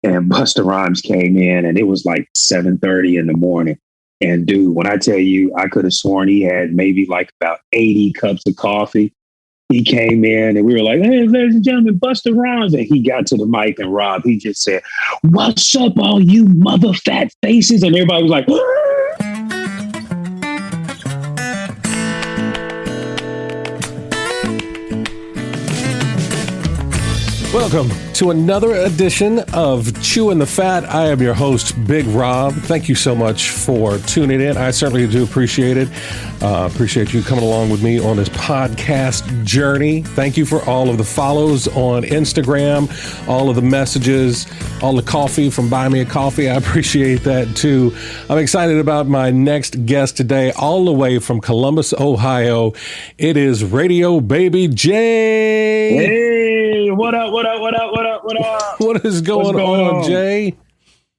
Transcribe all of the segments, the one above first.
and Busta Rhymes came in, and it was like 7:30 in the morning. And dude, when I tell you, I could have sworn he had maybe like about 80 cups of coffee. He came in and we were like, "Hey, ladies and gentlemen, Busta Rhymes." And he got to the mic, and Rob, he just said, "What's up, all you mother fat faces?" And everybody was like, welcome to another edition of Chewing the Fat. I am your host, Big Rob. Thank you so much for tuning in. I certainly do appreciate it. Appreciate you coming along with me on this podcast journey. Thank you for all of the follows on Instagram, all of the messages, all the coffee from Buy Me a Coffee. I appreciate that too. I'm excited about my next guest today, all the way from Columbus, Ohio. It is Radio Baby J. "Hey, what up, what up, what up, what up, what up?" What is going on, Jay?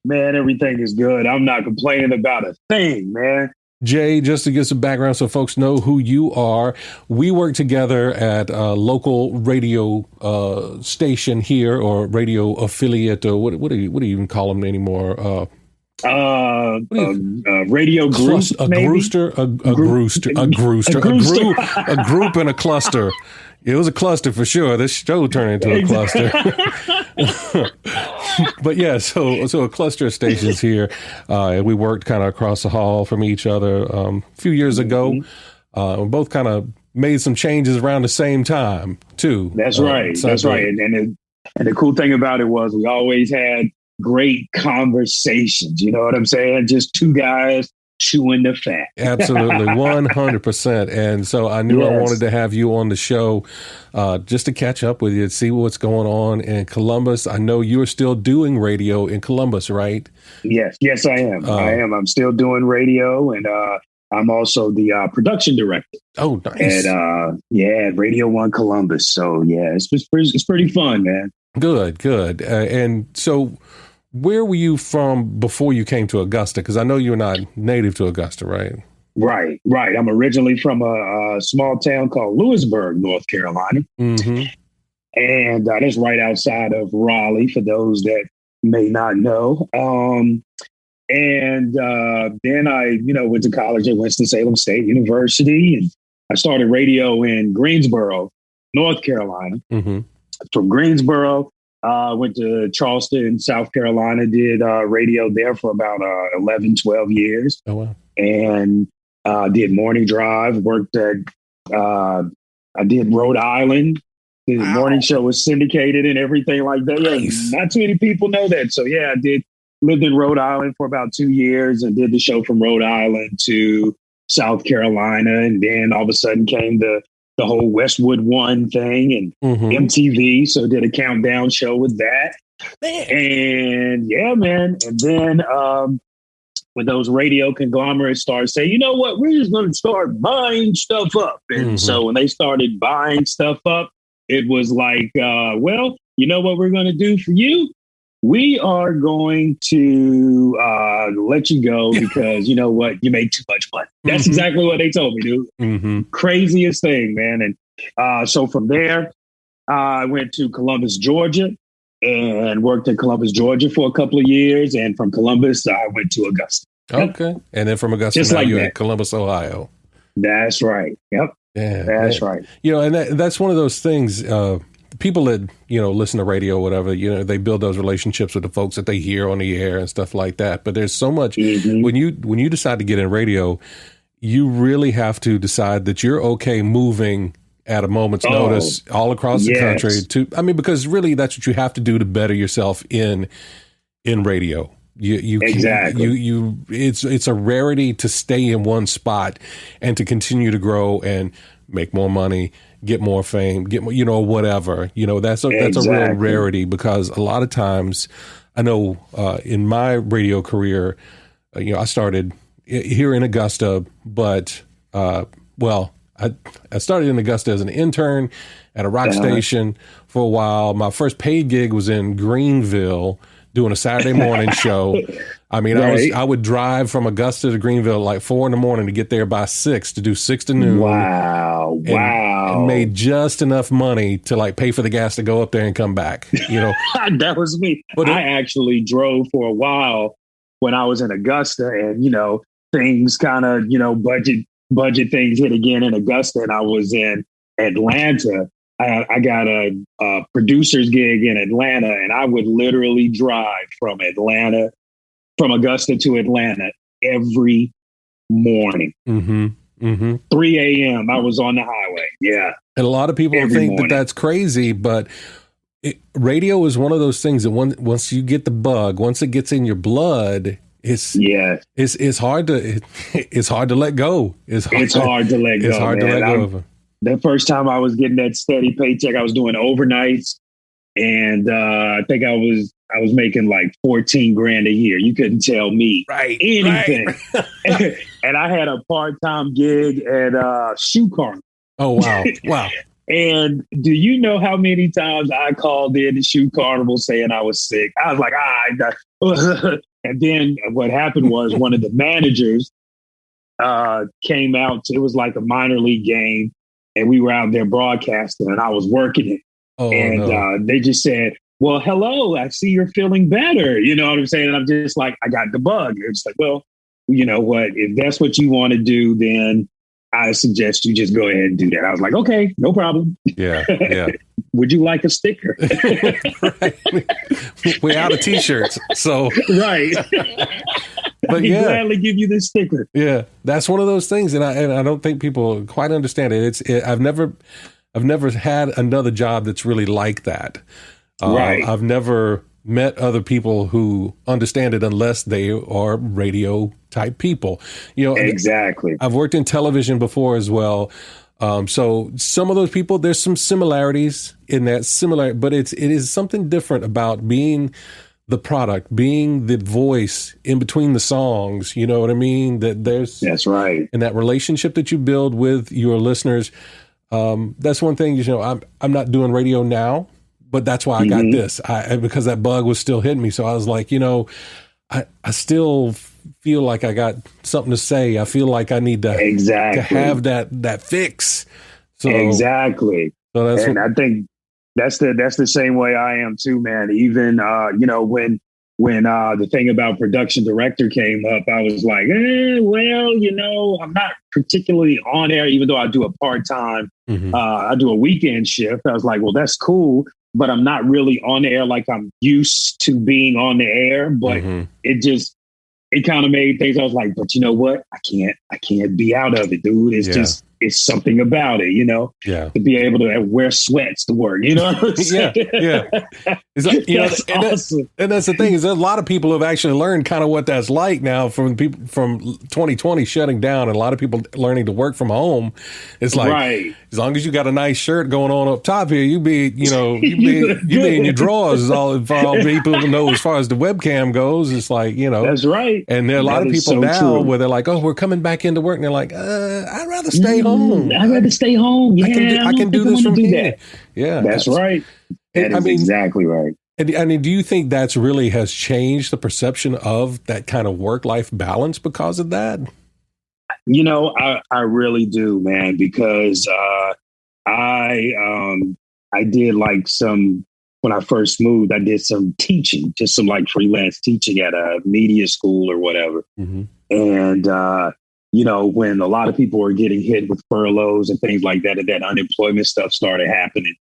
Man, everything is good. I'm not complaining about a thing, man. Jay, just to get some background so folks know who you are, we work together at a local radio station here, or radio affiliate, or what do you even call them anymore? Radio group, a group and a cluster. It was a cluster for sure. This show turned into a cluster. But yeah, so a cluster of stations here. We worked kind of across the hall from each other a few years ago. We both kind of made some changes around the same time too. That's right. That's right. And the cool thing about it was we always had great conversations. You know what I'm saying? Just two guys chewing the fat. Absolutely, 100%. And so I knew I wanted to have you on the show just to catch up with you, see what's going on in Columbus. I know you're still doing radio in Columbus, right? Yes, I am. I'm still doing radio, and I'm also the production director. Oh, nice. At Radio 1 Columbus. So yeah, it's pretty fun, man. Good. And so where were you from before you came to Augusta? Because I know you're not native to Augusta, right? Right. I'm originally from a small town called Lewisburg, North Carolina. Mm-hmm. And that's right outside of Raleigh, for those that may not know. Then I, went to college at Winston-Salem State University, and I started radio in Greensboro, North Carolina. Mm-hmm. From Greensboro, went to Charleston, South Carolina, did radio there for about 11, 12 years. Oh, wow. And did morning drive, worked at, I did Rhode Island. The morning show was syndicated and everything like that. Nice. Not too many people know that. So yeah, lived in Rhode Island for about 2 years and did the show from Rhode Island to South Carolina. And then all of a sudden came the whole Westwood One thing and MTV. So did a countdown show with that. Man. And yeah, man. And then when those radio conglomerates started saying, you know what, we're just going to start buying stuff up. And so when they started buying stuff up, it was like, well, you know what we're going to do for you? We are going to let you go because you know what? You make too much money. That's exactly what they told me, dude. Craziest thing, man. And so from there, I went to Columbus, Georgia, and worked in Columbus, Georgia for a couple of years. And from Columbus, I went to Augusta. Okay. And then from Augusta, just now like you're that. at Columbus, Ohio. That's right. Yep. Yeah, that's right. And that's one of those things. People that, listen to radio or whatever, they build those relationships with the folks that they hear on the air and stuff like that. But there's so much when you decide to get in radio, you really have to decide that you're okay moving at a moment's notice all across the country because really that's what you have to do to better yourself in radio. You exactly. It's a rarity to stay in one spot and to continue to grow and make more money, get more fame, get more, whatever. That's a real rarity, because a lot of times, I know in my radio career, I started here in Augusta, but I started in Augusta as an intern at a rock station for a while. My first paid gig was in Greenville, doing a Saturday morning show. I mean, Right. I would drive from Augusta to Greenville like 4 a.m. to get there by 6 to do 6 to noon. Wow. And Wow. made just enough money to like pay for the gas to go up there and come back, you know. That was me. But I actually drove for a while when I was in Augusta, and things kind of budget things hit again in Augusta, and I was in Atlanta. I got a producer's gig in Atlanta, and I would literally drive from Augusta to Atlanta every morning. 3 a.m. I was on the highway. Yeah. And a lot of people Every think morning. that that's crazy, but radio is one of those things that once you get the bug, once it gets in your blood, it's hard to let go. It's hard to let go. It's hard to let go of it. The first time I was getting that steady paycheck, I was doing overnights, and I think I was making like 14 grand a year. You couldn't tell me anything. Right. And I had a part-time gig at Shoe Carnival. Oh, wow. Wow. And do you know how many times I called in the Shoe Carnival saying I was sick? I was like, and then what happened was one of the managers came out. It was like a minor league game, and we were out there broadcasting, and I was working it. They just said, well, hello, I see you're feeling better. You know what I'm saying? And I'm just like, I got the bug. It's like, well, you know what? If that's what you want to do, then I suggest you just go ahead and do that. I was like, okay, no problem. Yeah, yeah. Would you like a sticker? Right. We're out of T-shirts, so right. But I'd gladly give you this sticker. Yeah, that's one of those things, and I don't think people quite understand it. I've never had another job that's really like that. Right. I've never met other people who understand it unless they are radio type people. Exactly. I've worked in television before as well. So some of those people, there's some similarities in that but it is something different about being the product, being the voice in between the songs. You know what I mean? That's right. And that relationship that you build with your listeners. That's one thing, I'm not doing radio now, but that's why I got this. Because that bug was still hitting me. So I was like, I still feel like I got something to say. I feel like I need to have that fix. So exactly. So I think that's the same way I am too, man. Even when the thing about production director came up, I was like, I'm not particularly on air, even though I do a part-time, I do a weekend shift. I was like, well, that's cool, but I'm not really on the air like I'm used to being on the air. But it kind of made things, I was like, but you know what? I can't be out of it, dude. It's it's something about it, to be able to wear sweats to work, you know what I'm saying? Yeah. It's awesome. And that's the thing, is there's a lot of people have actually learned kind of what that's like now from people from 2020 shutting down, and a lot of people learning to work from home. It's like, as long as you got a nice shirt going on up top here, you be in your drawers for all people to know as far as the webcam goes. It's like, That's right. And there are a lot of people now where they're like, oh, we're coming back into work. And they're like, I'd rather stay home. I'd rather stay home. Yeah, I can do this from here. Yeah, that's right. That is exactly right. And I mean, do you think that's really has changed the perception of that kind of work-life balance because of that? I really do, man, because I did when I first moved, I did some teaching, just some like freelance teaching at a media school or whatever. And, when a lot of people were getting hit with furloughs and things like that, and that unemployment stuff started happening,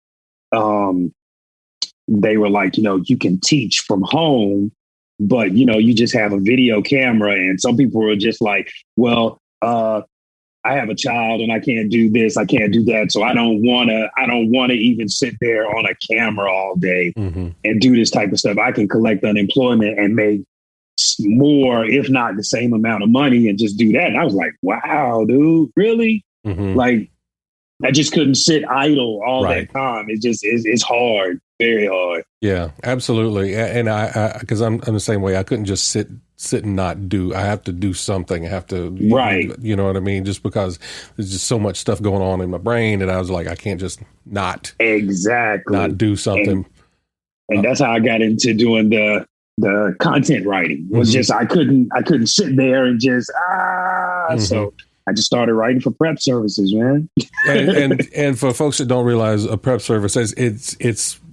they were like, you can teach from home, but, you just have a video camera. And some people were just like, well, I have a child and I can't do this, I can't do that. So I don't want to even sit there on a camera all day and do this type of stuff. I can collect unemployment and make more, if not the same amount of money, and just do that. And I was like, wow, dude, really? Like, I just couldn't sit idle all that time. It's hard, very hard. Yeah, absolutely. And because I'm the same way. I couldn't just sit and not do. I have to do something. I have to, you know what I mean? Just because there's just so much stuff going on in my brain, and I was like, I can't just not do something. And that's how I got into doing the the content writing was just, I couldn't sit there and just, so I just started writing for prep services, man. and for folks that don't realize, a prep service,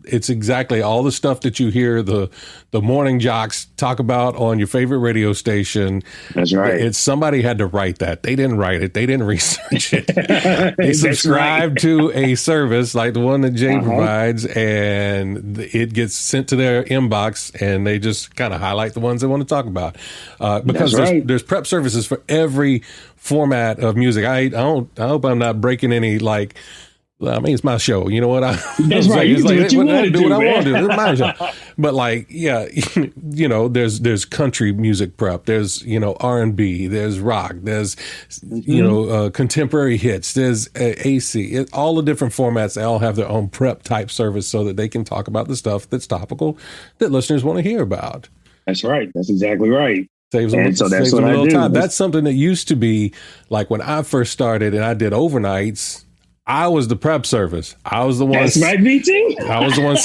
it's exactly all the stuff that you hear the morning jocks talk about on your favorite radio station. That's right. It's somebody had to write that. They didn't write it. They didn't research it. They subscribe to a service like the one that Jay provides, and it gets sent to their inbox, and they just kind of highlight the ones they want to talk about. Because there's prep services for every format of music. I hope I'm not breaking any, like, I mean, it's my show. You know what? That's right. You do what you want to do. What I want to do. It's my show. But like, yeah, you know, there's country music prep. There's, you know, R&B. There's rock. There's, you know, contemporary hits. There's AC. All the different formats. They all have their own prep type service so that they can talk about the stuff that's topical that listeners want to hear about. That's right. That's exactly right. Saves a little time. That's something that used to be like when I first started and I did overnights. I was the prep service. I was the one. That's right, me too. I was the one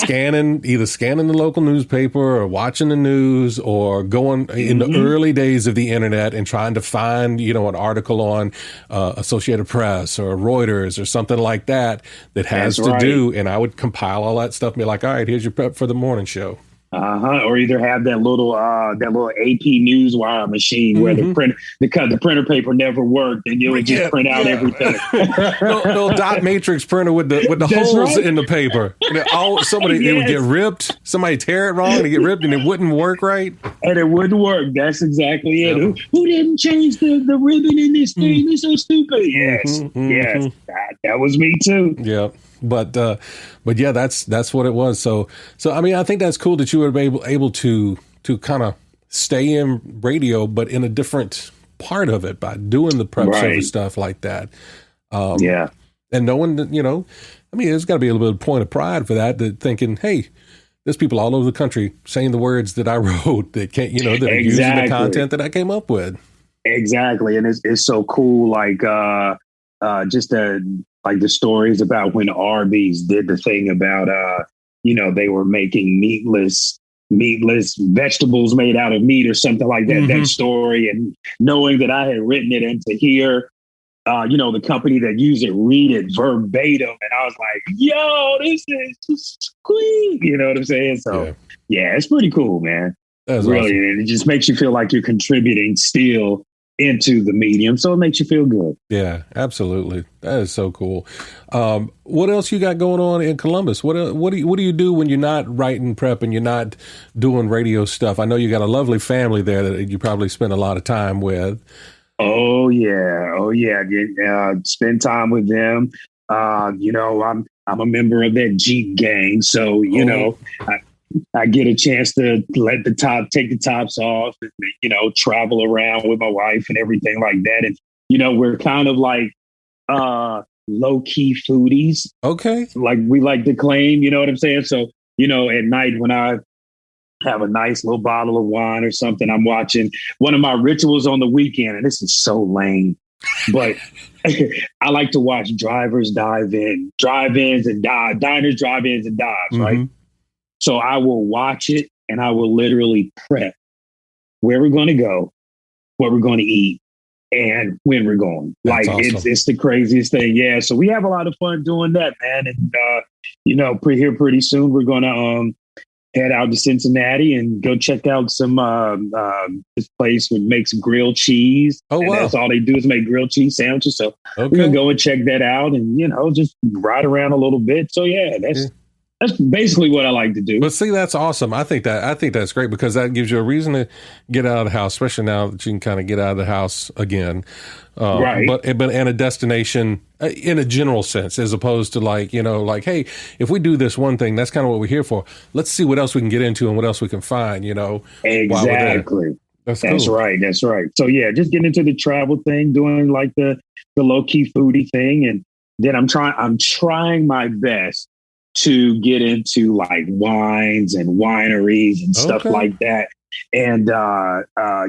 either scanning the local newspaper or watching the news or going in the early days of the internet and trying to find, you know, an article on Associated Press or Reuters or something like that has to do. And I would compile all that stuff and be like, all right, here's your prep for the morning show. Or either have that little AP Newswire machine where the printer paper never worked, and you would just print out everything. no dot matrix printer with the holes in the paper. It would get ripped. Somebody tear it wrong and it get ripped, and it wouldn't work right. And it wouldn't work. That's exactly it. Who didn't change the ribbon in this thing? It's so stupid. Yes, that was me too. Yeah. But yeah, that's what it was. So I mean, I think that's cool that you were able to kind of stay in radio, but in a different part of it by doing the prep service stuff like that. And knowing that, you know, I mean, there's got to be a little bit of point of pride for that thinking, hey, there's people all over the country saying the words that I wrote that can't, you know, that are using the content that I came up with. Exactly, and it's so cool, like like the stories about when Arby's did the thing about, you know, they were making meatless vegetables made out of meat or something like that, that story. And knowing that I had written it and to hear, you know, the company that used it read it verbatim. And I was like, yo, this is sweet. You know what I'm saying? So, yeah it's pretty cool, man. That's really awesome. And it just makes you feel like you're contributing still into the medium, so it makes you feel good. Yeah, absolutely. That is so cool. What else you got going on in Columbus? What do you do when you're not writing prep and you're not doing radio stuff? I know you got a lovely family there that you probably spend a lot of time with. Oh yeah. Spend time with them. You know, I'm a member of that Jeep gang, so you know, I get a chance to take the tops off, and, you know, travel around with my wife and everything like that. And, you know, we're kind of like low key foodies. Okay. Like we like to claim, you know what I'm saying? So, you know, at night when I have a nice little bottle of wine or something, I'm watching one of my rituals on the weekend. And this is so lame, but I like to watch drive-ins and dives, right? So I will watch it and I will literally prep where we're going to go, what we're going to eat, and when we're going. That's awesome. It's the craziest thing. Yeah. So we have a lot of fun doing that, man. And, you know, pretty soon we're going to head out to Cincinnati and go check out some this place that makes grilled cheese. Oh, wow. That's all they do is make grilled cheese sandwiches. So we're going to go and check that out and, you know, just ride around a little bit. So, yeah, that's basically what I like to do. But see, that's awesome. I think that's great because that gives you a reason to get out of the house, especially now that you can kind of get out of the house again. Right. But and a destination in a general sense, as opposed to like, you know, like, hey, if we do this one thing, that's kind of what we're here for. Let's see what else we can get into and what else we can find, you know. Exactly. That's cool. Right. That's right. So yeah, just getting into the travel thing, doing like the low key foodie thing. And then I'm trying my best to get into like wines and wineries and stuff like that. And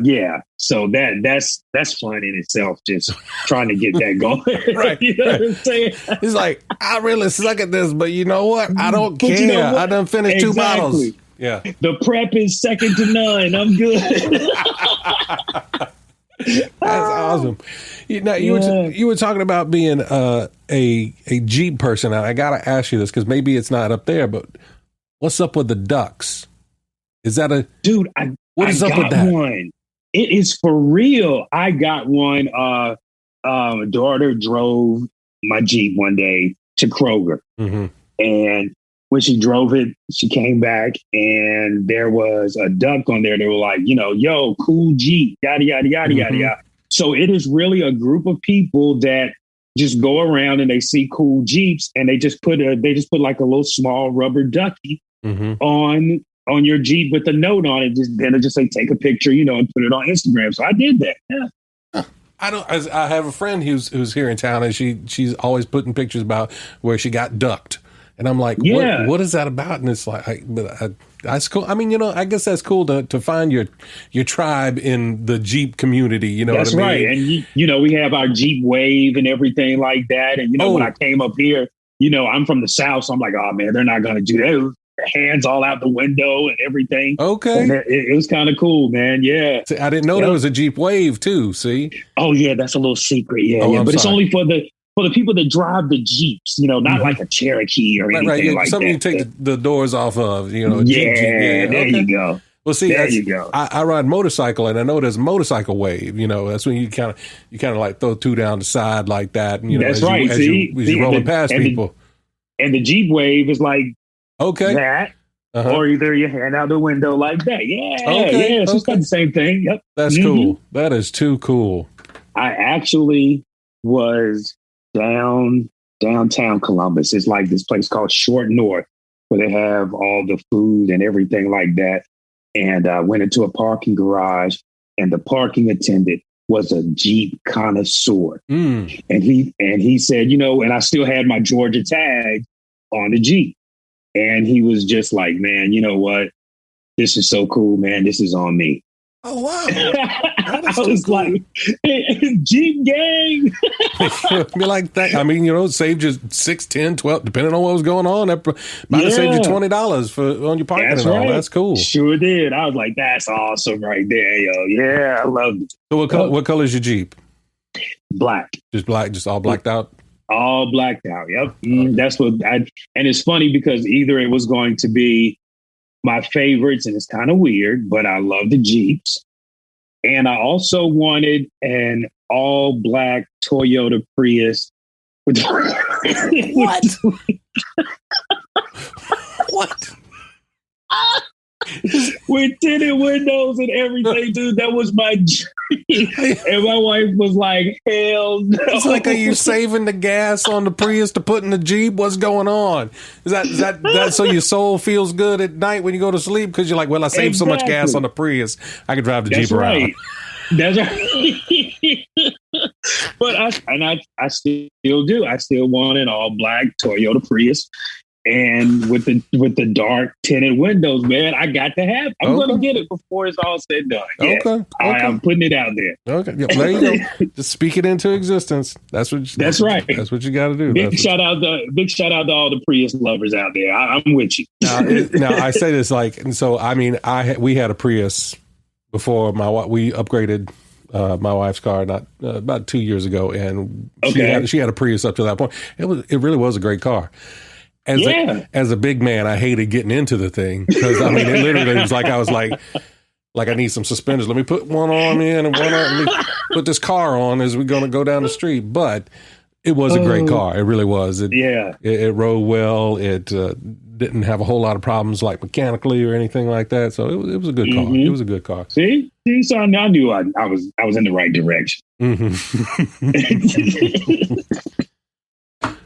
yeah, so that's fun in itself, just trying to get that going. Right. You know what I'm saying? It's like, I really suck at this, but you know what? I don't care. I done finished 2 bottles. Yeah. The prep is second to none. I'm good. That's awesome. You were talking about being a Jeep person. I got to ask you this because maybe it's not up there, but what's up with the ducks? Is that a dude? What is up with that? One. It is for real. I got one. Daughter drove my Jeep one day to Kroger, and when she drove it, she came back and there was a duck on there. They were like, yo, cool Jeep, yada, yada, yada, yada, yada. So it is really a group of people that just go around and they see cool Jeeps and they just put like a little small rubber ducky on your Jeep with a note on it. Then it just say, take a picture, and put it on Instagram. So I did that. Yeah. I have a friend who's here in town and she's always putting pictures about where she got ducked. And I'm like, what is that about? And it's like, that's cool. I mean, I guess that's cool to find your tribe in the Jeep community. That's what I mean? Right. And, we have our Jeep wave and everything like that. And, when I came up here, I'm from the South. So I'm like, oh, man, they're not going to do that. Hands all out the window and everything. Okay. And it was kind of cool, man. Yeah. See, I didn't know there was a Jeep wave too. See? Oh, yeah. That's a little secret. Yeah. Oh, But it's only for the people that drive the Jeeps, not like a Cherokee or anything like something that. Something you take the doors off of, Jeep. Yeah, there you go. Well, see, there you go. I ride motorcycle, and I know there's a motorcycle wave. That's when you kind of like throw two down the side like that. And, that's right. As you're rolling past people. And the Jeep wave is like that. Or either you hand out the window like that. Yeah. Okay. Yeah. So it's got the same thing. Yep. That's cool. That is too cool. I actually was downtown Columbus. It's like this place called Short North where they have all the food and everything like that. And I went into a parking garage and the parking attendant was a Jeep connoisseur. And he said, and I still had my Georgia tag on the Jeep. And he was just like, man, you know what? This is so cool, man. This is on me. Oh, wow. I was cool. Like, hey, Jeep gang. Be like that. I mean, saved you $6, $10, $12, depending on what was going on. That might have saved you $20 on your parking and all. That's cool. Sure did. I was like, that's awesome right there, yo. Yeah, I love it. So what color is your Jeep? Black. Just black, just all blacked out? All blacked out. Yep. That's what and it's funny because either it was going to be my favorites, and it's kind of weird, but I love the Jeeps. And I also wanted an all black Toyota Prius. With what? What? With tinted windows and everything, dude. That was my dream. And my wife was like, hell no. It's like, are you saving the gas on the Prius to put in the Jeep? What's going on? Is that so your soul feels good at night when you go to sleep? Because you're like, well, I saved so much gas on the Prius, I could drive the Jeep around. That's right. But I still do. I still want an all black Toyota Prius. And with the dark tinted windows, man, I got to have. I'm going to get it before it's all said and done. Yeah, okay. I'm putting it out there. Okay, yeah, there you go. Just speak it into existence. That's right. That's what you got to do. Big shout out to all the Prius lovers out there. I'm with you. Now I say this so. I mean, we had a Prius before we upgraded my wife's car about 2 years ago, and she had a Prius up to that point. It really was a great car. As a big man, I hated getting into the thing because it literally was like I was like I need some suspenders. Let me put one arm in and one arm. Let me put this car on as we're going to go down the street. But it was a great car. It really was. It rode well. It didn't have a whole lot of problems like mechanically or anything like that. So it was a good car. It was a good car. See, so I knew I was in the right direction.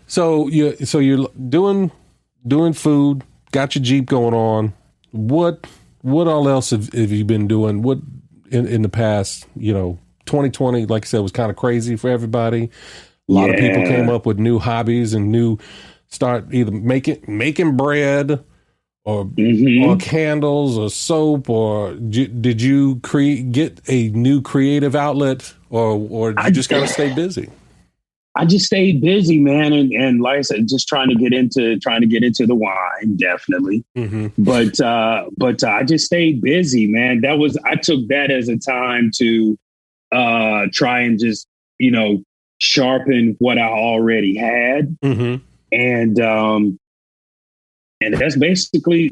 So you're doing food, got your Jeep going on. What all else have you been doing? What in the past, 2020, like I said, was kind of crazy for everybody. A lot of people came up with new hobbies and start either making bread or candles or soap, or did you get a new creative outlet or did you just kind of stay busy? I just stayed busy, man, and like I said, just trying to get into the wine, definitely. But I just stayed busy, man. I took that as a time to try and just sharpen what I already had, and that's basically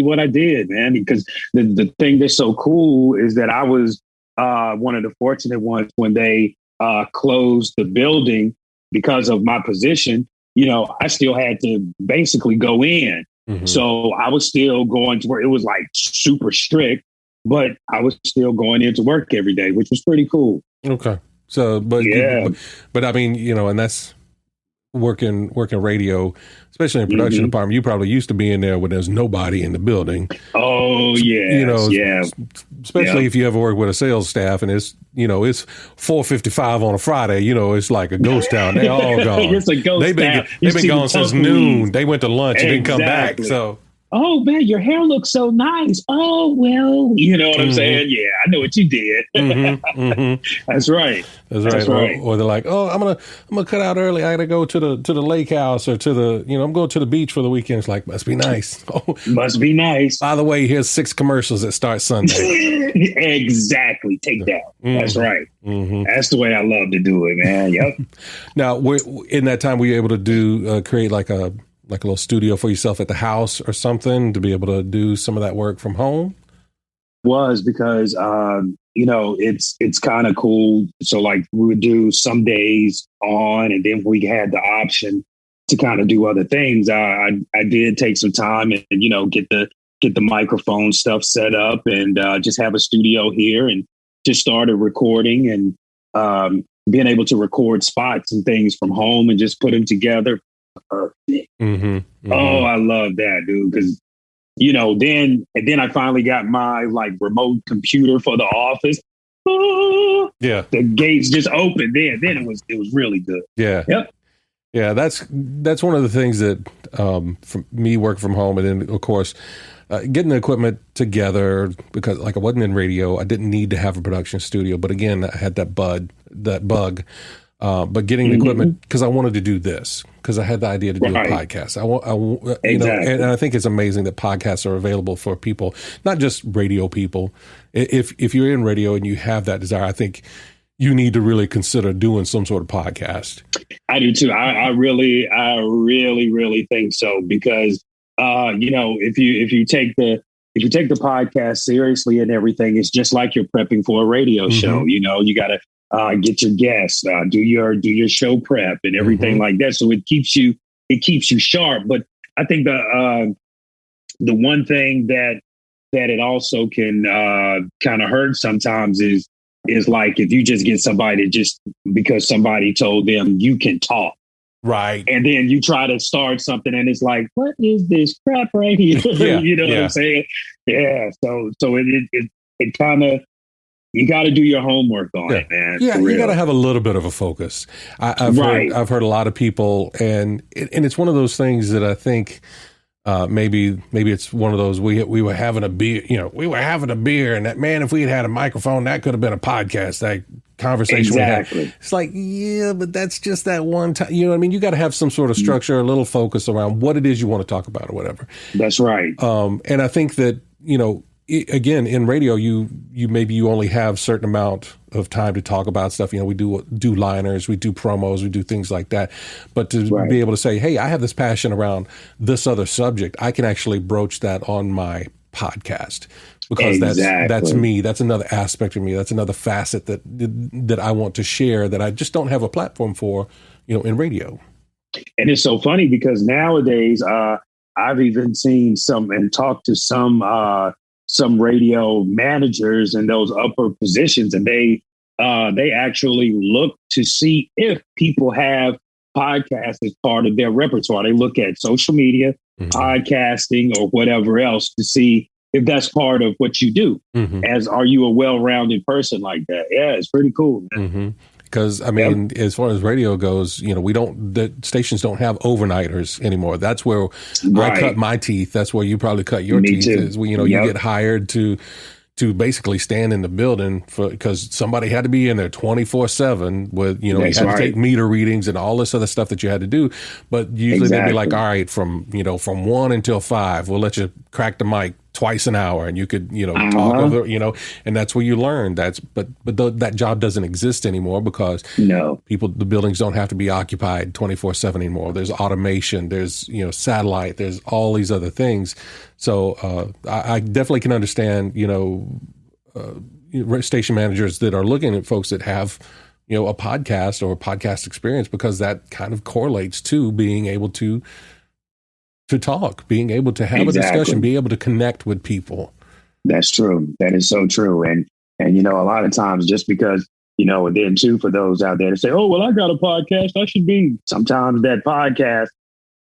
what I did, man. Because the thing that's so cool is that I was one of the fortunate ones when they closed the building because of my position. I still had to basically go in. So I was still going to work. It was like super strict, but I was still going into work every day, which was pretty cool. Okay. So, but I mean, and that's working radio, especially in production department. You probably used to be in there when there's nobody in the building. Oh yeah, especially if you ever work with a sales staff and it's 4:55 on a Friday. It's like a ghost town. They're all gone. It's a ghost They've been gone since noon. They went to lunch and didn't come back. So. Oh man, your hair looks so nice. Oh well, you know what I'm saying? Yeah, I know what you did. That's right. That's right. Or they're like, oh, I'm gonna cut out early. I gotta go to the lake house or to the I'm going to the beach for the weekend. It's like, must be nice. Oh, must be nice. By the way, here's 6 commercials that start Sunday. Exactly. Take that. That's right. That's the way I love to do it, man. Yep. Now, in that time, were you able to do create like a little studio for yourself at the house or something to be able to do some of that work from home? Was because, it's kind of cool. So like we would do some days on, and then we had the option to kind of do other things. I did take some time and, get the microphone stuff set up and just have a studio here and just started recording and being able to record spots and things from home and just put them together. Perfect. Oh, I love that, dude. Because then I finally got my like remote computer for the office. Oh, yeah, the gates just opened. Then it was really good. Yeah. Yep. Yeah, that's one of the things that from me working from home, and then of course getting the equipment together, because like I wasn't in radio, I didn't need to have a production studio. But again, I had that bug. But getting the equipment, because I wanted to do this, because I had the idea to do a podcast. Exactly. And I think it's amazing that podcasts are available for people, not just radio people. If you're in radio and you have that desire, I think you need to really consider doing some sort of podcast. I do too. I really, really think so, because if you take the podcast seriously and everything, it's just like you're prepping for a radio show. You got to get your guests, do your show prep and everything like that. So it keeps you sharp. But I think the one thing that it also can kind of hurt sometimes is like if you just get somebody just because somebody told them you can talk. Right. And then you try to start something and it's like, what is this crap right here? What I'm saying? Yeah. So it kind of, you got to do your homework on it, man. Yeah, you got to have a little bit of a focus. I've heard a lot of people, and it's one of those things that I think maybe it's one of those we were having a beer, and that, man, if we had a microphone, that could have been a podcast. That conversation we had. It's like, yeah, but that's just that one time. You know what I mean? You got to have some sort of structure, a little focus around what it is you want to talk about or whatever. That's right. And I think that again, in radio, you only have certain amount of time to talk about stuff. We do liners, we do promos, we do things like that. But to be able to say, hey, I have this passion around this other subject, I can actually broach that on my podcast, because that's me. That's another aspect of me. That's another facet that I want to share that I just don't have a platform for, in radio. And it's so funny because nowadays, I've even seen some and talked to some radio managers in those upper positions, and they actually look to see if people have podcasts as part of their repertoire. They look at social media, podcasting, or whatever else to see if that's part of what you do. Are you a well-rounded person like that? Yeah, it's pretty cool, man. Because as far as radio goes, the stations don't have overnighters anymore. That's where I cut my teeth. That's where you probably cut your teeth. Is when you get hired to to basically stand in the building because somebody had to be in there 24/7 with, you had to take meter readings and all this other stuff that you had to do. But usually they'd be like, all right, from 1 until 5, we'll let you crack the mic twice an hour and you could, talk over, and that's where you learn. But that job doesn't exist anymore because the buildings don't have to be occupied 24/7 anymore. There's automation, there's, satellite, there's all these other things. So I definitely can understand, station managers that are looking at folks that have, a podcast or a podcast experience, because that kind of correlates to being able to talk, being able to have a discussion, be able to connect with people. That's true. That is so true. And a lot of times just because, and then too, for those out there to say, oh, well, I got a podcast, I should be. Sometimes that podcast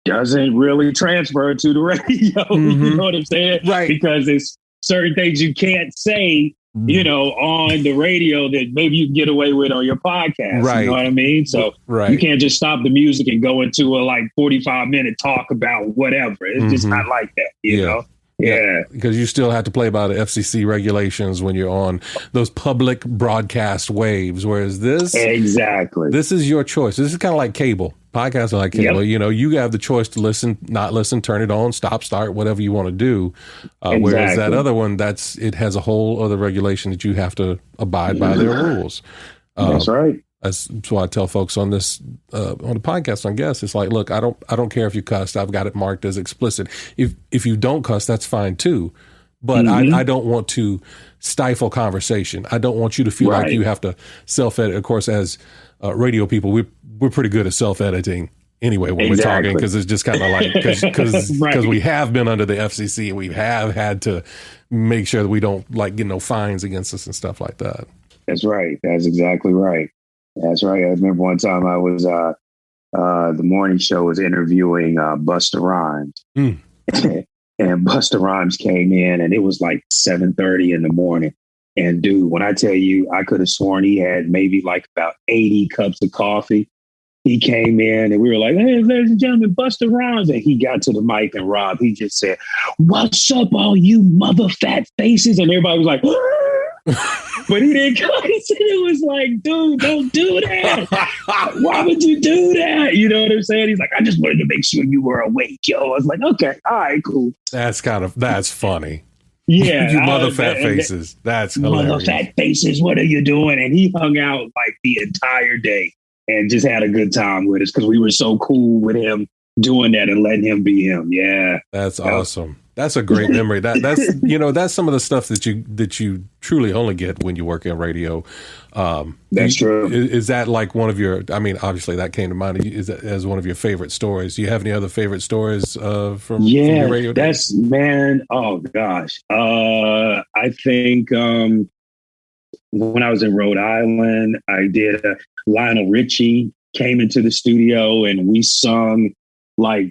doesn't really transfer to the radio. Mm-hmm. You know what I'm saying? Right. Because it's certain things you can't say, on the radio that maybe you can get away with on your podcast. Right. You know what I mean? So you can't just stop the music and go into a 45-minute talk about whatever. It's just not like that, you know? Yeah. Because you still have to play by the FCC regulations when you're on those public broadcast waves. Whereas this is your choice. This is kind of like cable. Podcasts are like cable. Yep. You have the choice to listen, not listen, turn it on, stop, start, whatever you want to do. Whereas that other one, it has a whole other regulation that you have to abide by their rules. That's right. That's why I tell folks on this on the podcast, I guess, it's like, look, I don't care if you cussed. I've got it marked as explicit. If you don't cuss, that's fine too. But I don't want to stifle conversation. I don't want you to feel like you have to self-edit. Of course, as radio people, we're pretty good at self-editing anyway when we're talking, because it's just kind of like because we have been under the FCC and we have had to make sure that we don't get no fines against us and stuff like that. That's right. That's exactly right. That's right. I remember one time I was the morning show was interviewing Busta Rhymes, and Busta Rhymes came in, and it was like 7:30 in the morning. And dude, when I tell you, I could have sworn he had maybe about 80 cups of coffee. He came in, and we were like, "Hey, ladies and gentlemen, Busta Rhymes." And he got to the mic, and Rob, he just said, "What's up, all you mother fat faces?" And everybody was like, but he didn't come. It was like, dude, don't do that. Why would you do that? You know what I'm saying? He's like, I just wanted to make sure you were awake, yo. I was like, okay, all right, cool. That's funny. Yeah. You mother fat faces. That's hilarious. Mother fat faces, what are you doing? And he hung out the entire day and just had a good time with us because we were so cool with him doing that and letting him be him. Yeah. That's awesome. That's a great memory. That's that's some of the stuff that you truly only get when you work in radio. That's true. Is that like one of your? I mean, obviously that came to mind. Is that as one of your favorite stories? Do you have any other favorite stories from your radio days? That's man. Oh gosh. I think when I was in Rhode Island, I did Lionel Richie came into the studio and we sung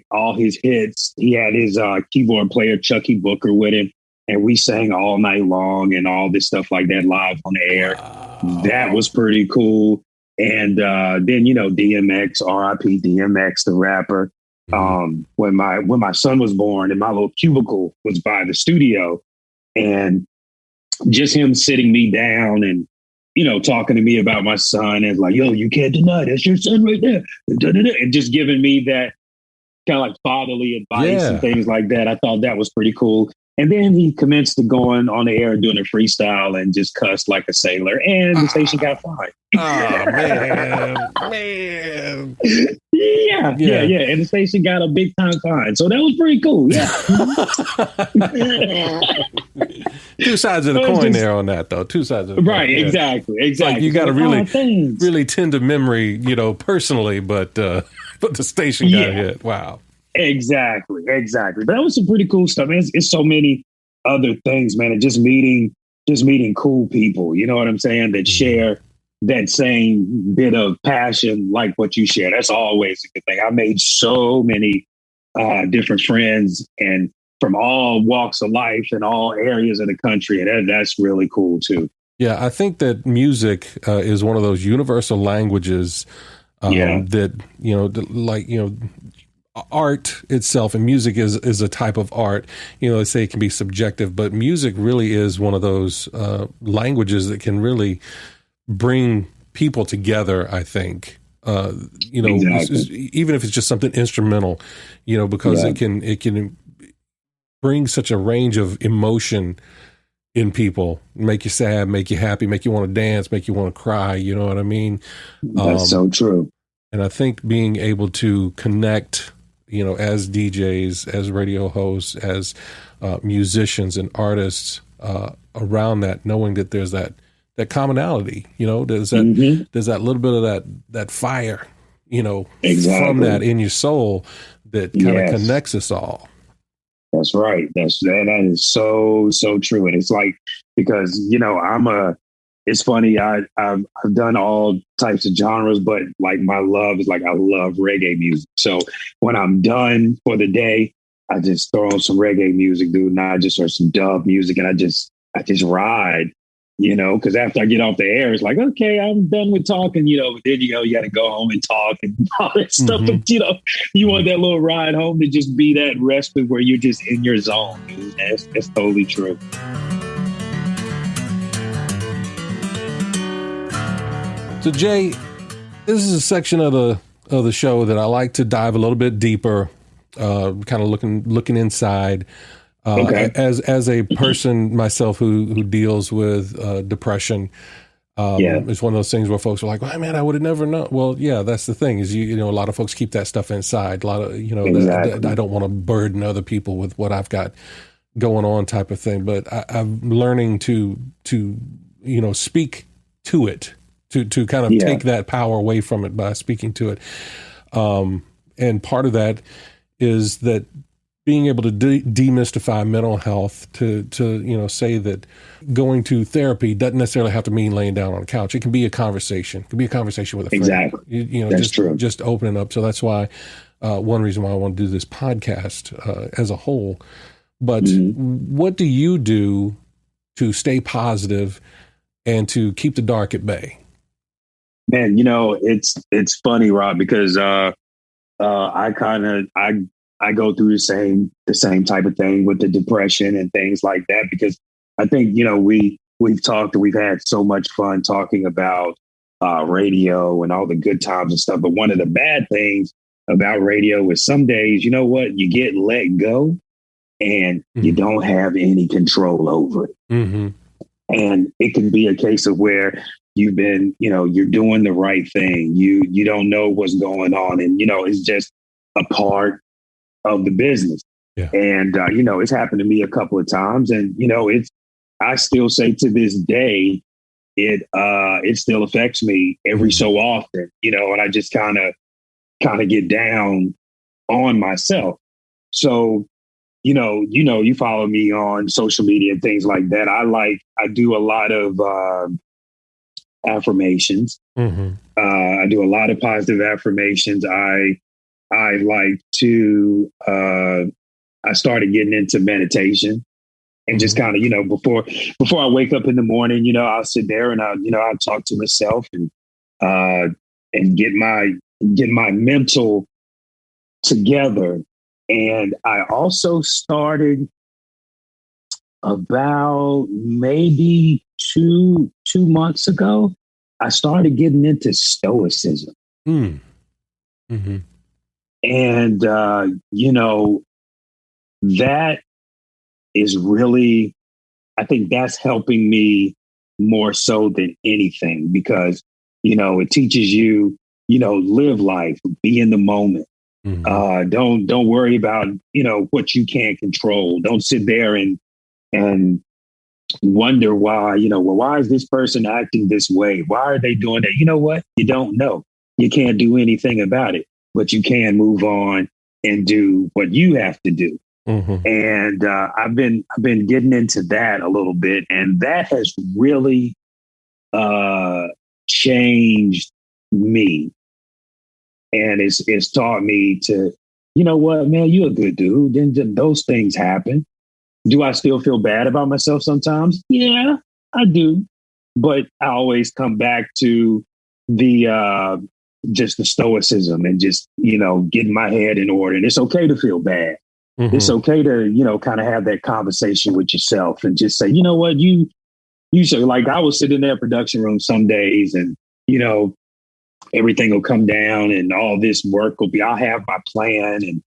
all his hits. He had his keyboard player, Chucky Booker, with him. And we sang all night long and all this stuff like that live on the air. Wow. That was pretty cool. And then, DMX, RIP DMX, the rapper. When my son was born and my little cubicle was by the studio, and just him sitting me down and, talking to me about my son and like, yo, you can't deny that's your son right there. And just giving me that kind of fatherly advice and things like that. I thought that was pretty cool. And then he commenced to going on the air and doing a freestyle and just cussed like a sailor. And the station got fined. Oh, man. Yeah. And the station got a big time fine. So that was pretty cool. Yeah. Two sides of the coin there on that, though. Two sides of the coin. Right. Yeah. Exactly. You got a really tender memory, personally, but the station got hit. Wow. Exactly. But that was some pretty cool stuff. Man, it's so many other things, man. And just meeting cool people, you know what I'm saying, that share that same bit of passion like what you share. That's always a good thing. I made so many different friends and from all walks of life and all areas of the country. And that's really cool too. Yeah, I think that music is one of those universal languages that, art itself, and music is a type of art. They say it can be subjective, but music really is one of those languages that can really bring people together, I think. Exactly. Even if it's just something instrumental, because Yeah. it can bring such a range of emotion in people, make you sad, make you happy, make you want to dance, make you want to cry. You know what I mean? That's so true. And I think being able to connect, as DJs, as radio hosts, as musicians and artists around that, knowing that there's that commonality, there's that little bit of that fire, from Exactly. that in your soul that kind of connects us all. That's right. That is so true. And it's like, because it's funny. I've done all types of genres, but like my love is like, I love reggae music. So when I'm done for the day, I just throw on some reggae music, dude, and or some dub music, and I just ride. Because after I get off the air, it's like, okay, I'm done with talking, but then, you got to go home and talk and all that stuff. Mm-hmm. But, you want that little ride home to just be that respite where you're just in your zone, dude. That's totally true. So, Jay, this is a section of the show that I like to dive a little bit deeper, kind of looking inside. Okay. As a person myself who deals with depression, it's one of those things where folks are like, "Well, man, I would have never known." Well, yeah, that's the thing is a lot of folks keep that stuff inside. A lot of Exactly. I don't want to burden other people with what I've got going on, type of thing. But I'm learning to speak to it, to kind of take that power away from it by speaking to it. And part of that is that being able to demystify mental health, to say that going to therapy doesn't necessarily have to mean laying down on a couch. It can be a conversation. It can be a conversation with a friend. Exactly. That's true. Just opening up. So that's why one reason why I want to do this podcast as a whole. But what do you do to stay and to keep the dark at bay? Man, it's funny, Rob, because I go through the same type of thing with the depression and things like that, because I think, we've talked and we've had so much fun talking about radio and all the good times and stuff. But one of the bad things about radio is some days, you get let go and you don't have any control over it. Mm-hmm. And it can be a case of where you've been, you're doing the right thing. You don't know what's going on. And, it's just a part of the business. Yeah. And, it's happened to me a couple of times. And, I still say to this day, it still affects me every so often, and I just kind of get down on myself. So, you follow me on social media and things like that. I do a lot of affirmations. Mm-hmm. I do a lot of positive affirmations. I like to, I started getting into meditation and just kind of, before I wake up in the morning, I'll sit there and I'll talk to myself and get my mental together. And I also started about maybe two months ago, I started getting into stoicism. Mm-hmm. And, that is really, I think that's helping me more so than anything, because, it teaches you, live life, be in the moment. Mm-hmm. Don't worry about, what you can't control. Don't sit there and wonder why, why is this person acting this way? Why are they doing that? You know what? You don't know. You can't do anything about it, but you can move on and do what you have to do. Mm-hmm. And I've been getting into that a little bit, and that has really changed me. And it's taught me to, you know what, man, you're a good dude. Then those things happen. Do I still feel bad about myself sometimes? Yeah, I do. But I always come back to the just the stoicism and just, getting my head in order. And it's okay to feel bad. Mm-hmm. It's okay to, kind of have that conversation with yourself and just say, you know what, you should, like, I will sit in that production room some days and, everything will come down and all this work will be, I'll have my plan and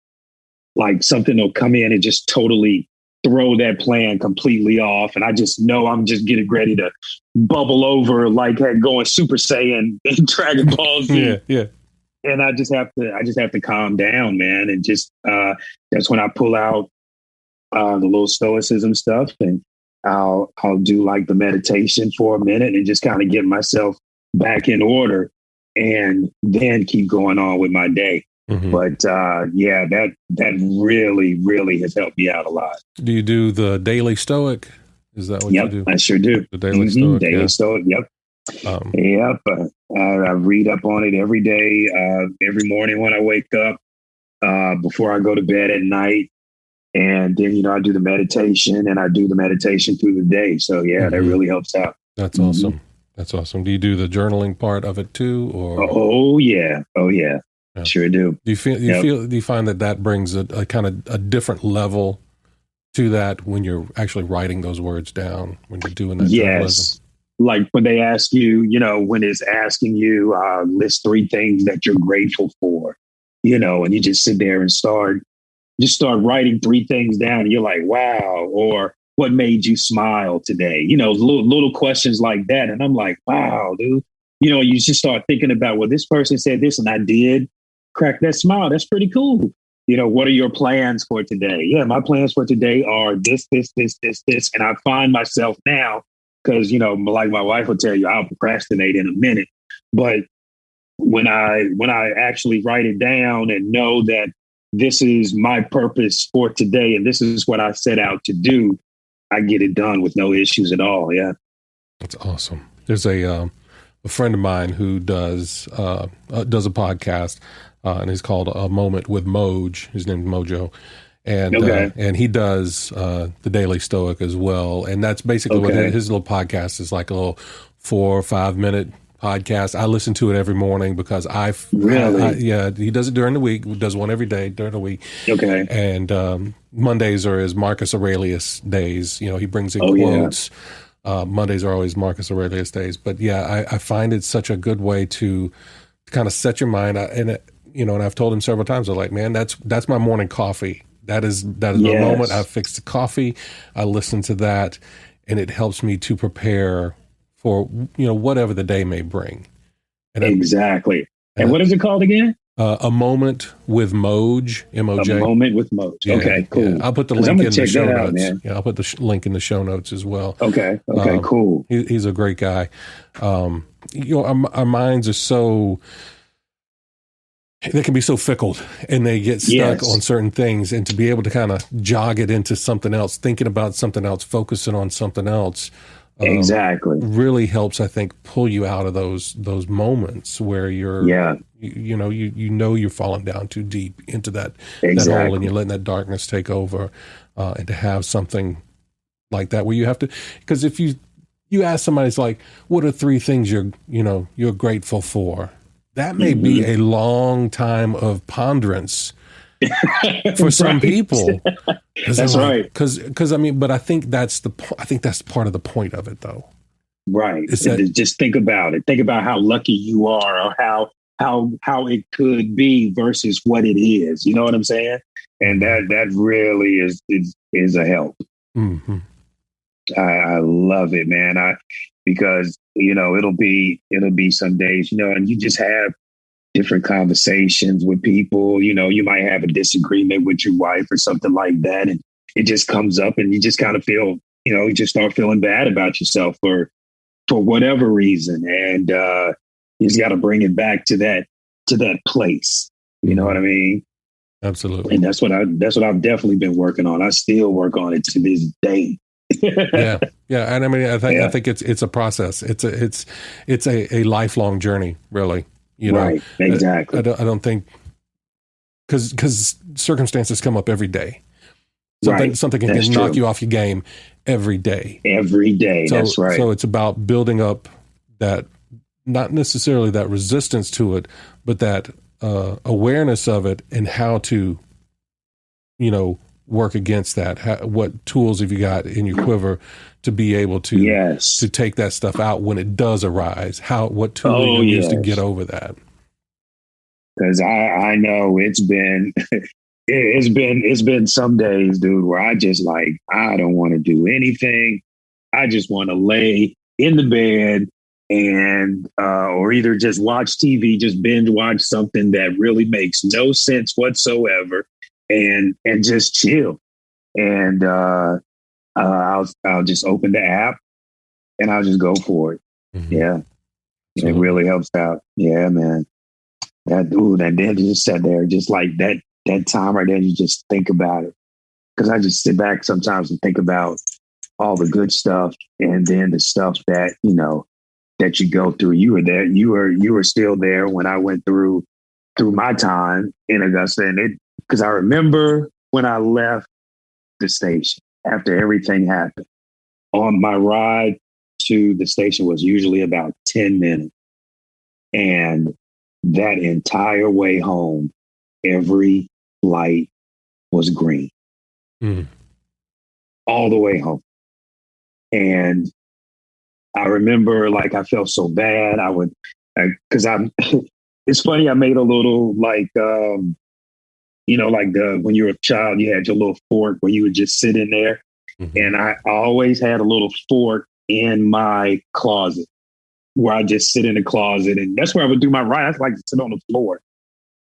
like something will come in and just totally throw that plan completely off. And I just know I'm just getting ready to bubble over like going Super Saiyan in Dragon Ball Z. Yeah. And I just have to calm down, man. And just, that's when I pull out the little stoicism stuff and I'll do like the meditation for a minute and just kind of get myself back in order and then keep going on with my day. Mm-hmm. But that really, really has helped me out a lot. Do you do the daily stoic? Is that what you do? I sure do. The daily stoic. Daily stoic. Yep. I read up on it every day, every morning when I wake up, before I go to bed at night. And then, I do the meditation and I do the meditation through the day. So that really helps out. That's awesome. That's awesome. Do you do the journaling part of it too? Or Oh yeah. Yeah. Sure do. Do you find that brings a kind of a different level to that when you're actually writing those words down, when you're doing that? Yes. Journalism? Like when they ask you, when it's asking you, list 3 things that you're grateful for, and you just sit there and start writing 3 things down and you're like, wow. Or what made you smile today? Little questions like that. And I'm like, wow, dude, you just start thinking about, well, this person said this and I did crack that smile. That's pretty cool. What are your plans for today? Yeah, my plans for today are this. And I find myself now, because, like my wife will tell you, I'll procrastinate in a minute. But when I actually write it down and know that this is my purpose for today and this is what I set out to do, I get it done with no issues at all. Yeah. That's awesome. There's a friend of mine who does a podcast, and he's called A Moment with Moj. His name's Mojo. And he does the Daily Stoic as well. And that's basically what his little podcast is, like a little 4 or 5 minute podcast. I listen to it every morning because he does it during the week. He does one every day during the week. Okay. And Mondays are his Marcus Aurelius days. He brings in quotes. Yeah. Mondays are always Marcus Aurelius days. But I find it such a good way to kind of set your mind. And I've told him several times, I'm like, man, that's my morning coffee. That is my moment. I fix the coffee. I listen to that, and it helps me to prepare for whatever the day may bring. And exactly. And what is it called again? A Moment with Moj, M-O-J. A Moment with Moj. Yeah, okay, cool. Yeah. I'll put the link in the show notes. I'll put the link in the show notes as well. Okay, cool. He's a great guy. Our minds are so... They can be so fickle and they get stuck on certain things, and to be able to kind of jog it into something else, thinking about something else, focusing on something else, exactly, really helps, I think, pull you out of those moments where you're, you're falling down too deep into that hole and you're letting that darkness take over, and to have something like that where you have to, because if you ask somebody, it's like, what are 3 things you're grateful for? That may be a long time of ponderance for some people. That's right. Because but I think that's part of the point of it, though. Right. Just think about it. Think about how lucky you are, or how it could be versus what it is. You know what I'm saying? And that really is a help. Mm-hmm. I love it, man. Because it'll be some days, and you just have different conversations with people. You might have a disagreement with your wife or something like that, and it just comes up, and you just kind of feel, you just start feeling bad about yourself for whatever reason, and you just got to bring it back to that place. You know what I mean? Absolutely. And that's what I've definitely been working on. I still work on it to this day. Yeah. And I think it's a process. It's a lifelong journey, really. Right. Exactly. I don't think, because circumstances come up every day. Something can knock you off your game every day. Every day. That's right. So it's about building up that not necessarily that resistance to it, but that awareness of it and how to, work against that. What tools have you got in your quiver to be able to to take that stuff out when it does arise? What tool are you going to use to get over that? Because I know it's been some days, dude, where I just I don't want to do anything. I just want to lay in the bed and or either just watch TV, just binge watch something that really makes no sense whatsoever, and just chill. And I'll just open the app and I'll just go for it. Mm-hmm. Yeah, it really helps out. Yeah, man. And then you just sat there, just like that time right there. You just think about it, because I just sit back sometimes and think about all the good stuff, and then the stuff that that you go through. You were there. You were still there when I went through my time in Augusta, and because I remember when I left the station after everything happened. On my ride to the station was usually about 10 minutes, and that entire way home, every light was green. Mm. All the way home. And I remember I felt so bad. Because it's funny, I made a little when you were a child, you had your little fork where you would just sit in there. Mm-hmm. And I always had a little fork in my closet where I just sit in the closet, and that's where I would do my ride. I like to sit on the floor.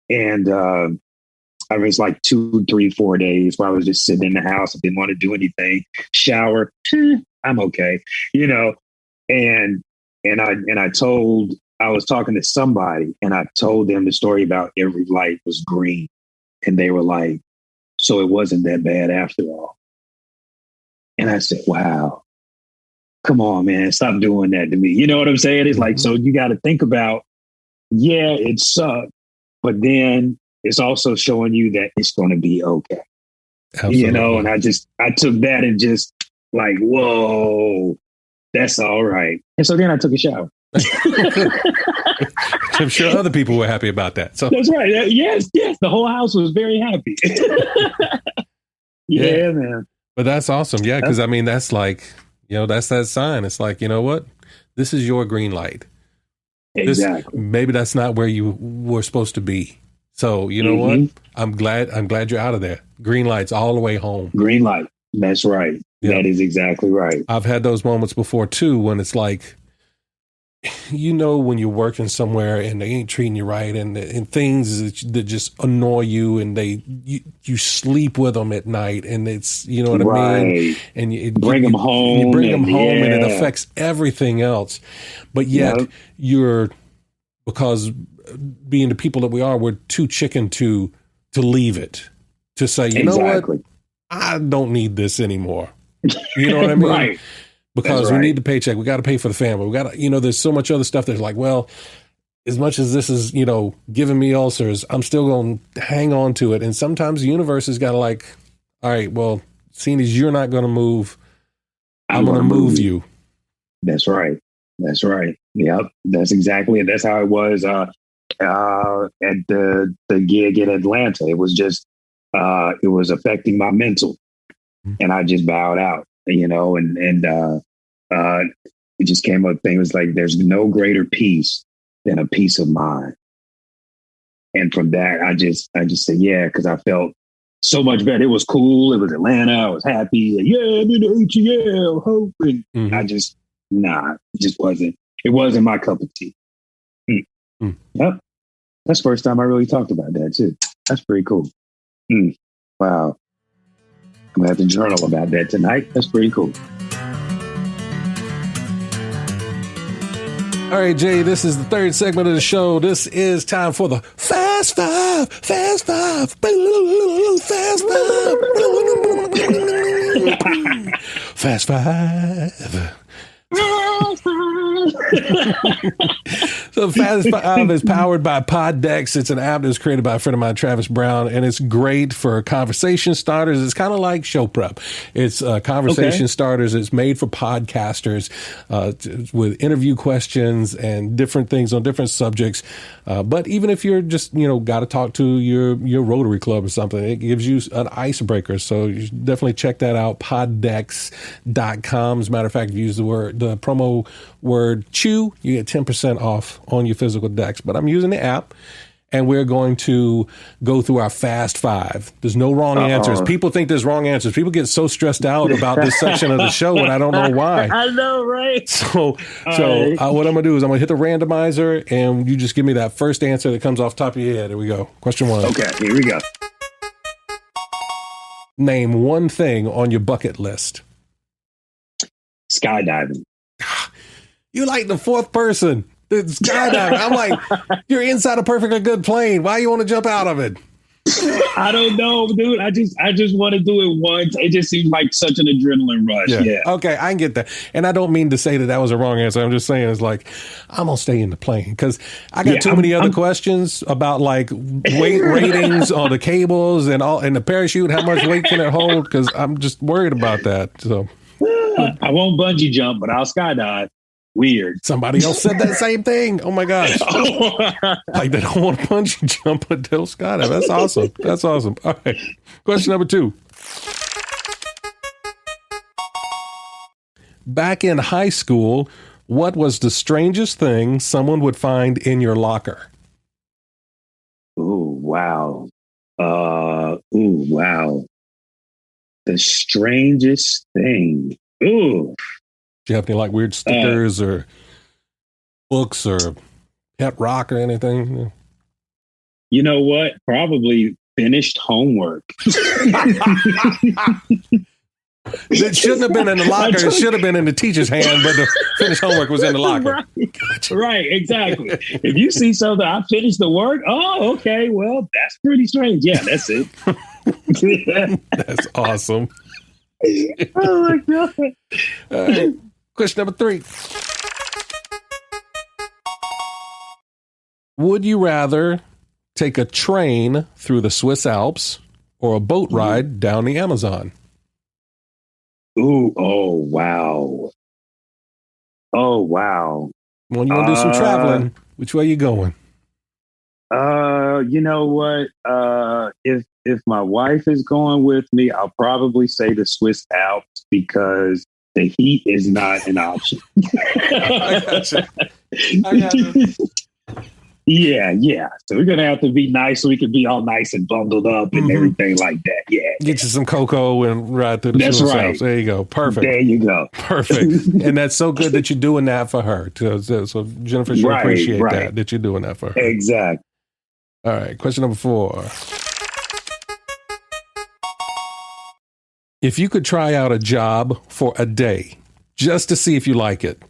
And I was 2, 3, 4 days where I was just sitting in the house. I didn't want to do anything. Shower, I'm okay, And I was talking to somebody, and I told them the story about every light was green, and they were like, "So it wasn't that bad after all." And I said, "Wow. Come on, man, stop doing that to me." You know what I'm saying? It's so you got to think about, it sucked, but then it's also showing you that it's going to be okay. Absolutely. And I took that and just whoa, that's all right. And so then I took a shower. I'm sure other people were happy about that. So that's right. Yes. The whole house was very happy. Yeah, man. But that's awesome. Yeah, because that's that's that sign. It's you know what? This is your green light. Exactly. Maybe that's not where you were supposed to be. So you know what? I'm glad you're out of there. Green lights all the way home. Green light. That's right. Yeah. That is exactly right. I've had those moments before too, when it's when you're working somewhere and they ain't treating you right, and things that just annoy you, and you sleep with them at night, and it's what I mean, and you bring them home, and it affects everything else. But yet because being the people that we are, we're too chicken to leave it, to say, you know what, I don't need this anymore. You know what I mean? Right. Because we need the paycheck. We got to pay for the family. We got to, there's so much other stuff that's well, as much as this is, giving me ulcers, I'm still going to hang on to it. And sometimes the universe has got to all right, well, seeing as you're not going to move, I'm going to move you. That's right. That's right. Yep. That's exactly it. That's how it was at the gig in Atlanta. It was just, it was affecting my mental, and I just bowed out. It just came up. Thing was there's no greater peace than a peace of mind. And from that, I just said, yeah, because I felt so much better. It was cool. It was Atlanta. I was happy. Yeah, I'm in the ATL. Hope. And I just, it wasn't my cup of tea. Yep. That's the first time I really talked about that too. That's pretty cool. Wow. I'm going to have to journal about that tonight. That's pretty cool. All right, Jay, this is the third segment of the show. This is time for the Fast Five. Fast Five. Fast Five. Fast Five. So The Fast Five is powered by Poddex. It's an app that's created by a friend of mine, Travis Brown, and it's great for conversation starters. It's kind of like show prep. It's conversation starters. It's made for podcasters with interview questions and different things on different subjects. But even if you're just, got to talk to your Rotary Club or something, it gives you an icebreaker. So you should definitely check that out, poddex.com. As a matter of fact, if you use the promo word CHEW, you get 10% off on your physical decks. But I'm using the app, and we're going to go through our Fast Five. There's no wrong answers. People think there's wrong answers. People get so stressed out about this section of the show, and I don't know why. I know, right? So what I'm going to do is I'm going to hit the randomizer, and you just give me that first answer that comes off the top of your head. Here we go. Question 1. Okay, here we go. Name one thing on your bucket list. Skydiving. You like the fourth person. It's skydiving. I'm like, you're inside a perfectly good plane. Why you want to jump out of it? I don't know, dude. I just want to do it once. It just seems like such an adrenaline rush. Yeah. Okay, I can get that. And I don't mean to say that was a wrong answer. I'm just saying it's like, I'm going to stay in the plane because I got too many other questions about like weight ratings on the cables and the parachute. How much weight can it hold? Because I'm just worried about that. So I won't bungee jump, but I'll skydive. Weird. Somebody else said that same thing. Oh my gosh. Like they don't want to bungee jump until skydive. That's awesome. That's awesome. All right. Question number 2. Back in high school, what was the strangest thing someone would find in your locker? Oh, wow. Wow. The strangest thing. Ooh. Do you have any like weird stickers or books or pet rock or anything? You know what? Probably finished homework. It shouldn't have been in the locker. It should have been in the teacher's hand, but the finished homework was in the locker. Right, right, exactly. If you see something, I finished the work. Oh, okay. Well, that's pretty strange. Yeah, that's it. That's awesome. Oh, my God. All right. Question number 3. Would you rather take a train through the Swiss Alps or a boat ride down the Amazon? Ooh, oh, wow. Oh, wow. Well, you want to do some traveling. Which way are you going? You know what? If my wife is going with me, I'll probably say the Swiss Alps because the heat is not an option. I got you. Yeah. So we're gonna have to be nice so we can be all nice and bundled up and everything like that. Yeah. Get you some cocoa and ride through the That's Swiss right. Alps. There you go. Perfect. There you go. Perfect. And that's so good that you're doing that for her. So Jennifer should appreciate that you're doing that for her. Exactly. All right. Question number 4. If you could try out a job for a day just to see if you like it,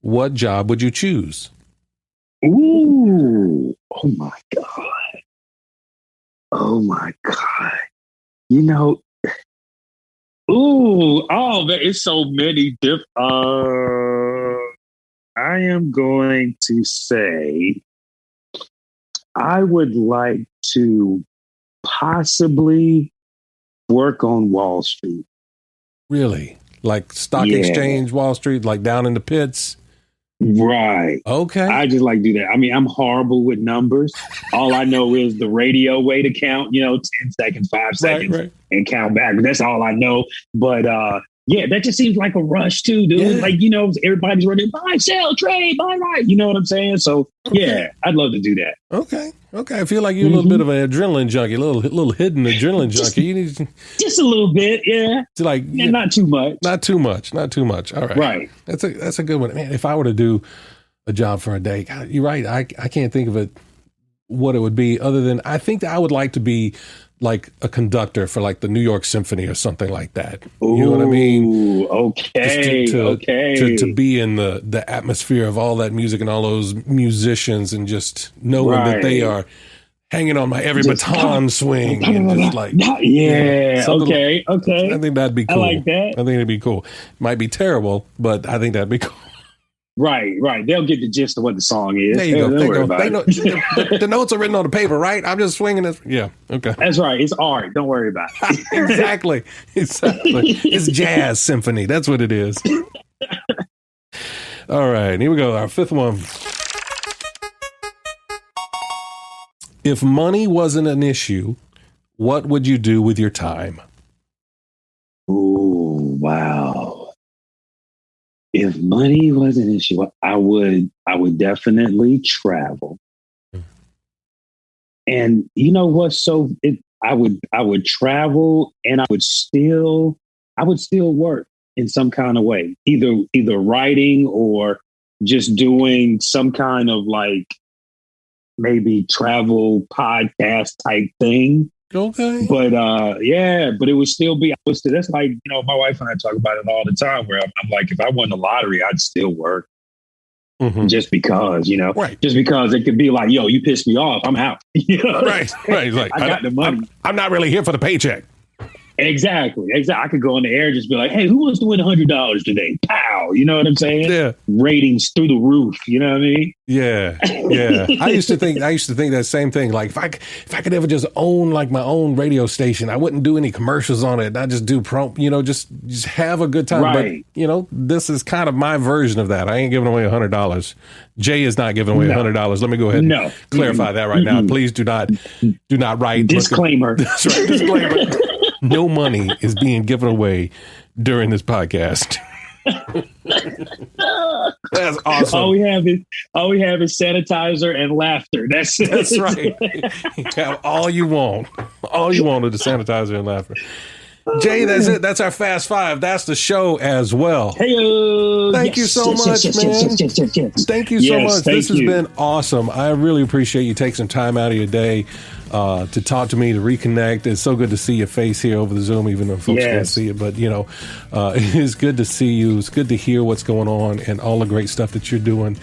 what job would you choose? Ooh. Oh my God. Oh my God. You know, it's so many different. I am going to say I would like to possibly work on Wall Street. Really? Like stock exchange, Wall Street, like down in the pits? Right. Okay. I just like to do that. I mean, I'm horrible with numbers. All I know is the radio way to count, 10 seconds, 5 seconds, and count back. That's all I know. But yeah, that just seems like a rush too, dude. Yeah. Like, everybody's running, buy, sell, trade, buy, right. You know what I'm saying? So yeah, I'd love to do that. Okay. I feel like you're a little bit of an adrenaline junkie, a little hidden adrenaline junkie. You need just a little bit, yeah. It's like not too much. Not too much. All right. Right. That's a good one. Man, if I were to do a job for a day, God, you're right. I can't think of it what it would be other than I think that I would like to be like a conductor for like the New York Symphony or something like that. You know what I mean? Okay. To be in the atmosphere of all that music and all those musicians and just knowing that they are hanging on my every baton swing and just like okay. I think that'd be cool. I like that. I think it'd be cool. Might be terrible, but I think that'd be cool. Right. They'll get the gist of what the song is. There you go. Don't worry about They it. know, the notes are written on the paper, right? I'm just swinging it. Yeah. Okay. That's right. It's art. Don't worry about it. Exactly. It's jazz symphony. That's what it is. All right. Here we go. Our fifth one. If money wasn't an issue, what would you do with your time? Ooh, wow. If money was an issue, I would definitely travel. And you know what's I would travel, and I would still work in some kind of way, either writing or just doing some kind of like maybe travel podcast type thing. Okay. But but it would still be, that's like, my wife and I talk about it all the time, where I'm like, if I won the lottery, I'd still work. Mm-hmm. Just because, right. Just because it could be like, yo, you pissed me off, I'm out. Right. Like, I got the money. I'm not really here for the paycheck. Exactly. I could go on the air and just be like, hey, who wants to win $100 today? Pow. You know what I'm saying? Yeah. Ratings through the roof. You know what I mean? Yeah. I used to think that same thing. Like if I could ever just own like my own radio station, I wouldn't do any commercials on it. I just do just have a good time. Right. But this is kind of my version of that. I ain't giving away $100. Jay is not giving away $100. Let me go ahead and clarify that right now. Please do not write. Disclaimer. That's right. Disclaimer. No money is being given away during this podcast. That's awesome. All we have is sanitizer and laughter. That's right. You have all you want. All you want is the sanitizer and laughter. Jay, that's it. That's our Fast Five. That's the show as well. Thank you so much, man. Thank you so much. This has been awesome. I really appreciate you taking some time out of your day to talk to me, to reconnect. It's so good to see your face here over the Zoom, even though folks can't see it. But, it's good to see you. It's good to hear what's going on and all the great stuff that you're doing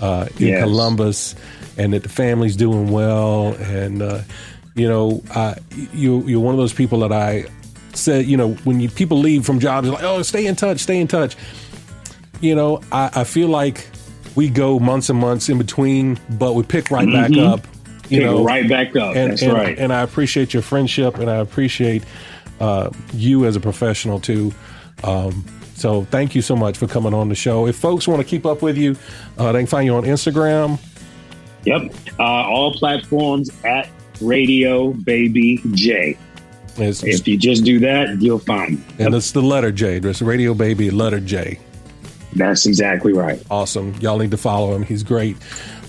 in Columbus, and that the family's doing well. And, you're one of those people that I said, when people leave from jobs, like, oh, stay in touch. I feel like we go months and months in between, but we pick right back up. Right back up. That's right. And I appreciate your friendship, and I appreciate you as a professional too. So thank you so much for coming on the show. If folks want to keep up with you, they can find you on Instagram. Yep. All platforms at Radio Baby J. If you just do that, you'll find me. And it's the letter J. It's Radio Baby, letter J. That's exactly right. Awesome. Y'all need to follow him. He's great.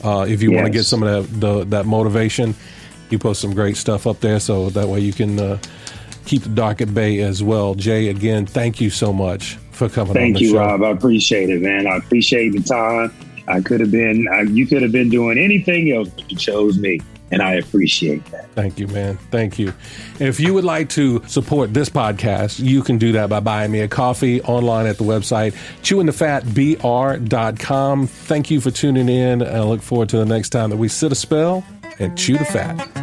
If you want to get some of that motivation, he posts some great stuff up there, so that way you can keep the dark at bay as well. Jay, again, thank you so much for coming on the show. Thank you, Rob. I appreciate it, man. I appreciate the time. You could have been doing anything else, but you chose me. And I appreciate that. Thank you, man. Thank you. And if you would like to support this podcast, you can do that by buying me a coffee online at the website, chewingthefatbr.com. Thank you for tuning in. And I look forward to the next time that we sit a spell and chew the fat.